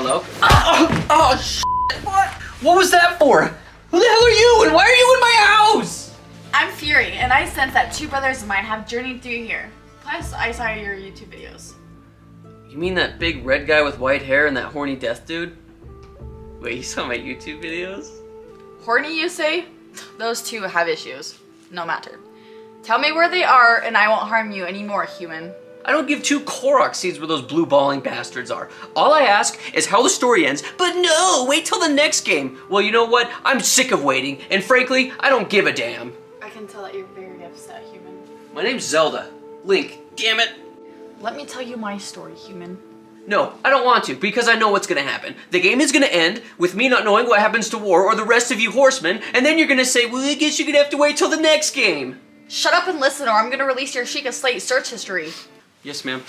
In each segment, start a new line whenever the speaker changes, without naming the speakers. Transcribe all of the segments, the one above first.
Hello? Oh, shit! What was that for? Who the hell are you and why are you in my house?
I'm Fury, and I sense that two brothers of mine have journeyed through here. Plus, I saw your YouTube videos.
You mean that big red guy with white hair and that horny death dude? Wait, you saw my YouTube videos?
Horny, you say? Those two have issues. No matter. Tell me where they are, and I won't harm you anymore, human.
I don't give two Korok seeds where those blue balling bastards are. All I ask is how the story ends, but no, wait till the next game. Well, you know what? I'm sick of waiting, and frankly, I don't give a damn.
I can tell that you're very upset, human.
My name's Zelda. Link, damn it.
Let me tell you my story, human.
No, I don't want to, because I know what's gonna happen. The game is gonna end with me not knowing what happens to War or the rest of you horsemen, and then you're gonna say, well, I guess you're gonna have to wait till the next game.
Shut up and listen, or I'm gonna release your Sheikah Slate search history.
Yes, ma'am.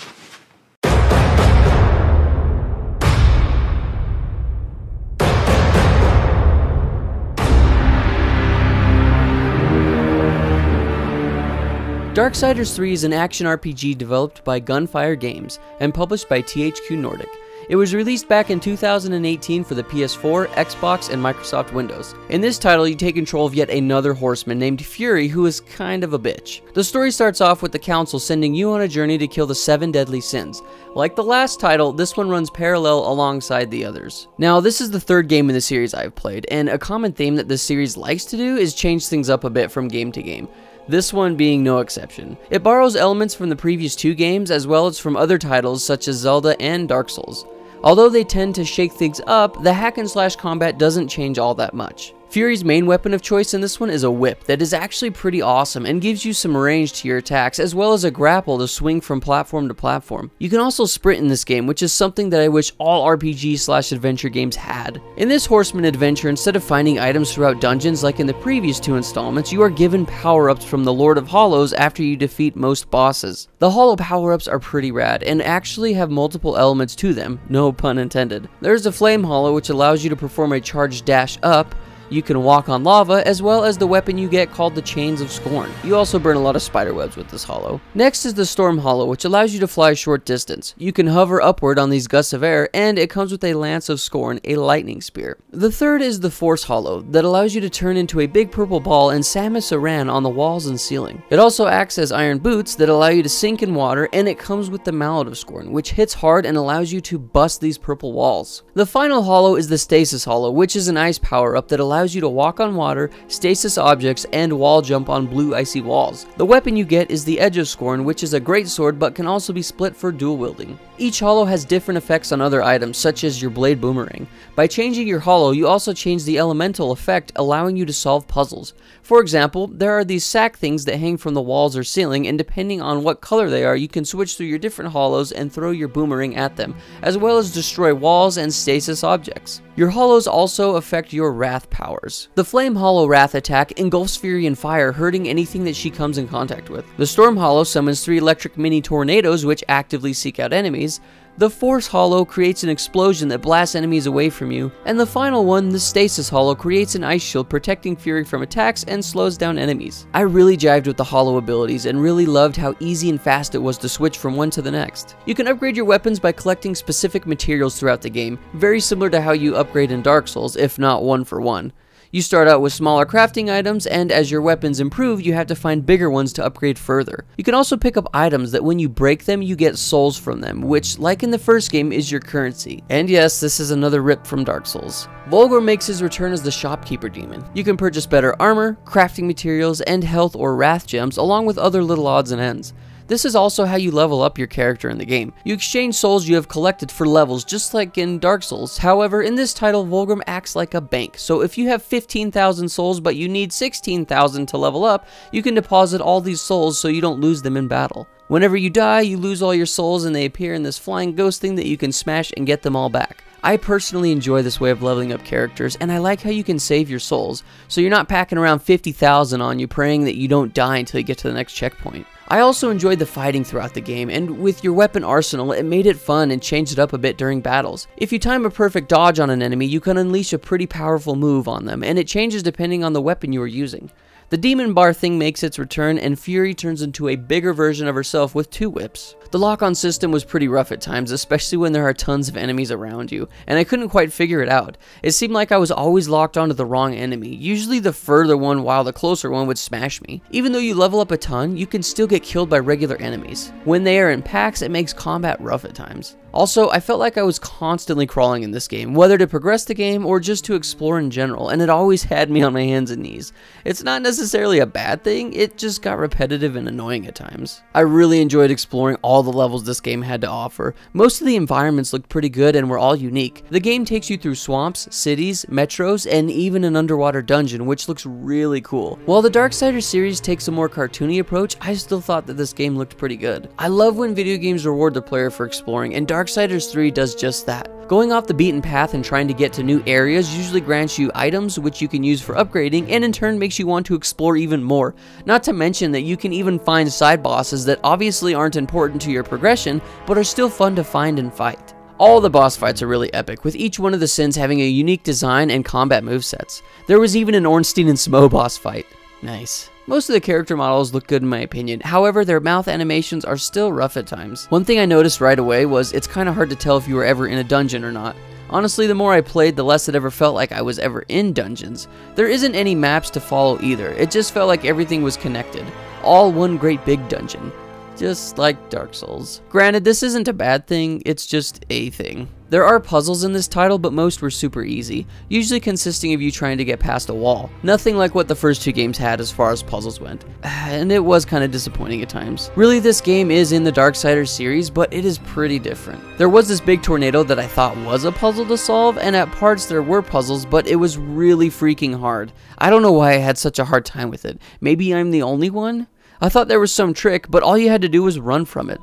Darksiders 3 is an action RPG developed by Gunfire Games and published by THQ Nordic. It was released back in 2018 for the PS4, Xbox, and Microsoft Windows. In this title, you take control of yet another horseman named Fury, who is kind of a bitch. The story starts off with the Council sending you on a journey to kill the 7 deadly sins. Like the last title, this one runs parallel alongside the others. Now, this is the third game in the series I've played, and a common theme that this series likes to do is change things up a bit from game to game. This one being no exception. It borrows elements from the previous 2 games as well as from other titles such as Zelda and Dark Souls. Although they tend to shake things up, the hack and slash combat doesn't change all that much. Fury's main weapon of choice in this one is a whip that is actually pretty awesome and gives you some range to your attacks as well as a grapple to swing from platform to platform. You can also sprint in this game, which is something that I wish all RPG/adventure games had. In this horseman adventure, instead of finding items throughout dungeons like in the previous 2 installments, you are given power-ups from the Lord of Hollows after you defeat most bosses. The Hollow power-ups are pretty rad and actually have multiple elements to them, no pun intended. There's a Flame Hollow which allows you to perform a charged dash up. You can walk on lava, as well as the weapon you get called the Chains of Scorn. You also burn a lot of spiderwebs with this hollow. Next is the Storm Hollow, which allows you to fly a short distance. You can hover upward on these gusts of air, and it comes with a Lance of Scorn, a lightning spear. The third is the Force Hollow, that allows you to turn into a big purple ball and Samus Aran on the walls and ceiling. It also acts as iron boots that allow you to sink in water, and it comes with the Mallet of Scorn, which hits hard and allows you to bust these purple walls. The final hollow is the Stasis Hollow, which is an ice power-up that allows you to walk on water, stasis objects, and wall jump on blue icy walls. The weapon you get is the Edge of Scorn, which is a great sword but can also be split for dual wielding. Each hollow has different effects on other items, such as your blade boomerang. By changing your hollow, you also change the elemental effect, allowing you to solve puzzles. For example, there are these sack things that hang from the walls or ceiling, and depending on what color they are, you can switch through your different hollows and throw your boomerang at them, as well as destroy walls and stasis objects. Your hollows also affect your wrath powers. The Flame Hollow wrath attack engulfs Fury in fire, hurting anything that she comes in contact with. The Storm Hollow summons 3 electric mini tornadoes which actively seek out enemies. The Force Hollow creates an explosion that blasts enemies away from you, and the final one, the Stasis Hollow, creates an ice shield protecting Fury from attacks and slows down enemies. I really jived with the Hollow abilities and really loved how easy and fast it was to switch from one to the next. You can upgrade your weapons by collecting specific materials throughout the game, very similar to how you upgrade in Dark Souls, if not one for one. You start out with smaller crafting items, and as your weapons improve, you have to find bigger ones to upgrade further. You can also pick up items that when you break them, you get souls from them, which, like in the first game, is your currency. And yes, this is another rip from Dark Souls. Volgor makes his return as the shopkeeper demon. You can purchase better armor, crafting materials, and health or wrath gems, along with other little odds and ends. This is also how you level up your character in the game. You exchange souls you have collected for levels, just like in Dark Souls. However, in this title, Volgrim acts like a bank, so if you have 15,000 souls but you need 16,000 to level up, you can deposit all these souls so you don't lose them in battle. Whenever you die, you lose all your souls and they appear in this flying ghost thing that you can smash and get them all back. I personally enjoy this way of leveling up characters, and I like how you can save your souls, so you're not packing around 50,000 on you praying that you don't die until you get to the next checkpoint. I also enjoyed the fighting throughout the game, and with your weapon arsenal, it made it fun and changed it up a bit during battles. If you time a perfect dodge on an enemy, you can unleash a pretty powerful move on them, and it changes depending on the weapon you are using. The demon bar thing makes its return, and Fury turns into a bigger version of herself with 2 whips. The lock-on system was pretty rough at times, especially when there are tons of enemies around you, and I couldn't quite figure it out. It seemed like I was always locked onto the wrong enemy, usually the further one while the closer one would smash me. Even though you level up a ton, you can still get killed by regular enemies. When they are in packs, it makes combat rough at times. Also, I felt like I was constantly crawling in this game, whether to progress the game or just to explore in general, and it always had me on my hands and knees. It's not necessarily a bad thing, it just got repetitive and annoying at times. I really enjoyed exploring all the levels this game had to offer. Most of the environments looked pretty good and were all unique. The game takes you through swamps, cities, metros, and even an underwater dungeon, which looks really cool. While the Darksiders series takes a more cartoony approach, I still thought that this game looked pretty good. I love when video games reward the player for exploring, and Darksiders 3 does just that. Going off the beaten path and trying to get to new areas usually grants you items which you can use for upgrading, and in turn makes you want to explore even more. Not to mention that you can even find side bosses that obviously aren't important to your progression, but are still fun to find and fight. All the boss fights are really epic, with each one of the sins having a unique design and combat movesets. There was even an Ornstein and Smo boss fight. Nice. Most of the character models look good in my opinion, however their mouth animations are still rough at times. One thing I noticed right away was it's kinda hard to tell if you were ever in a dungeon or not. Honestly, the more I played, the less it ever felt like I was ever in dungeons. There isn't any maps to follow either, it just felt like everything was connected. All one great big dungeon. Just like Dark Souls. Granted, this isn't a bad thing, it's just a thing. There are puzzles in this title, but most were super easy, usually consisting of you trying to get past a wall. Nothing like what the first 2 games had as far as puzzles went, and it was kind of disappointing at times. Really, this game is in the Darksiders series, but it is pretty different. There was this big tornado that I thought was a puzzle to solve, and at parts there were puzzles, but it was really freaking hard. I don't know why I had such a hard time with it. Maybe I'm the only one? I thought there was some trick, but all you had to do was run from it.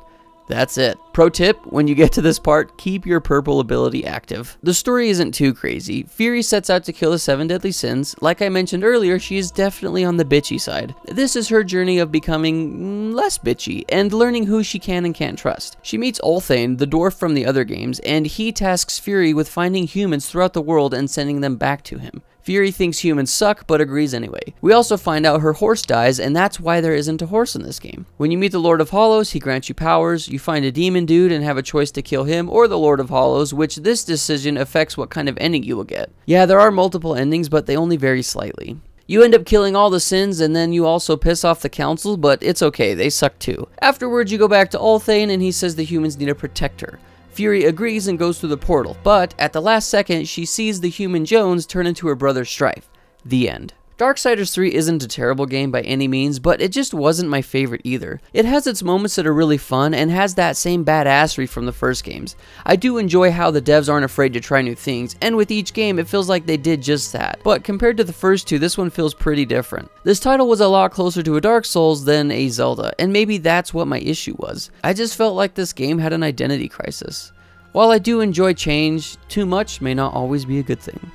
That's it. Pro tip, when you get to this part, keep your purple ability active. The story isn't too crazy. Fury sets out to kill the 7 deadly sins. Like I mentioned earlier, she is definitely on the bitchy side. This is her journey of becoming less bitchy and learning who she can and can't trust. She meets Ulthane, the dwarf from the other games, and he tasks Fury with finding humans throughout the world and sending them back to him. Fury thinks humans suck, but agrees anyway. We also find out her horse dies, and that's why there isn't a horse in this game. When you meet the Lord of Hollows, he grants you powers. You find a demon dude and have a choice to kill him or the Lord of Hollows, which this decision affects what kind of ending you will get. Yeah, there are multiple endings, but they only vary slightly. You end up killing all the sins, and then you also piss off the council, but it's okay, they suck too. Afterwards, you go back to Ulthane, and he says the humans need a protector. Fury agrees and goes through the portal, but at the last second, she sees the human Jones turn into her brother Strife. The end. Darksiders 3 isn't a terrible game by any means, but it just wasn't my favorite either. It has its moments that are really fun and has that same badassery from the first games. I do enjoy how the devs aren't afraid to try new things, and with each game it feels like they did just that. But compared to the first 2, this one feels pretty different. This title was a lot closer to a Dark Souls than a Zelda, and maybe that's what my issue was. I just felt like this game had an identity crisis. While I do enjoy change, too much may not always be a good thing.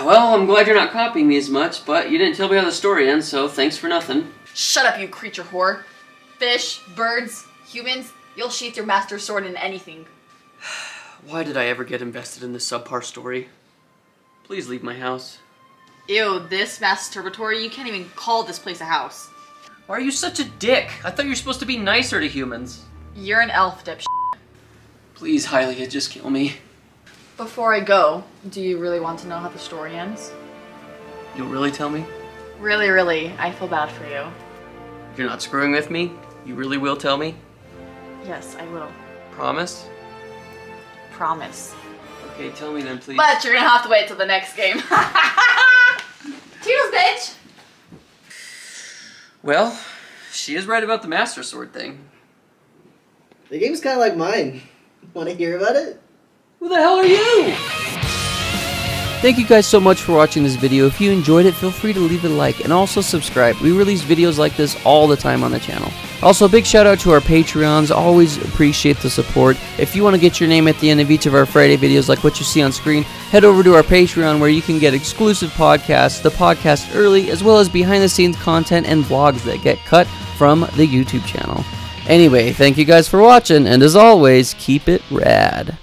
Well, I'm glad you're not copying me as much, but you didn't tell me how the story ends, so thanks for nothing.
Shut up, you creature whore. Fish, birds, humans, you'll sheath your master sword in anything.
Why did I ever get invested in this subpar story? Please leave my house.
Ew, this masturbatory, you can't even call this place a house.
Why are you such a dick? I thought you were supposed to be nicer to humans.
You're an elf, dipshit.
Please, Hylia, just kill me.
Before I go, do you really want to know how the story ends?
You'll really tell me?
Really, really, I feel bad for you.
You're not screwing with me? You really will tell me?
Yes, I will.
Promise?
Promise.
Okay, tell me then, please.
But you're gonna have to wait till the next game. Toodles, bitch!
Well, she is right about the Master Sword thing.
The game's kind of like mine. Want to hear about it?
Who the hell are you? Thank you guys so much for watching this video. If you enjoyed it, feel free to leave a like and also subscribe. We release videos like this all the time on the channel. Also, big shout out to our Patreons. Always appreciate the support. If you want to get your name at the end of each of our Friday videos like what you see on screen, head over to our Patreon where you can get exclusive podcasts, the podcast early, as well as behind the scenes content and vlogs that get cut from the YouTube channel. Anyway, thank you guys for watching, and as always, keep it rad.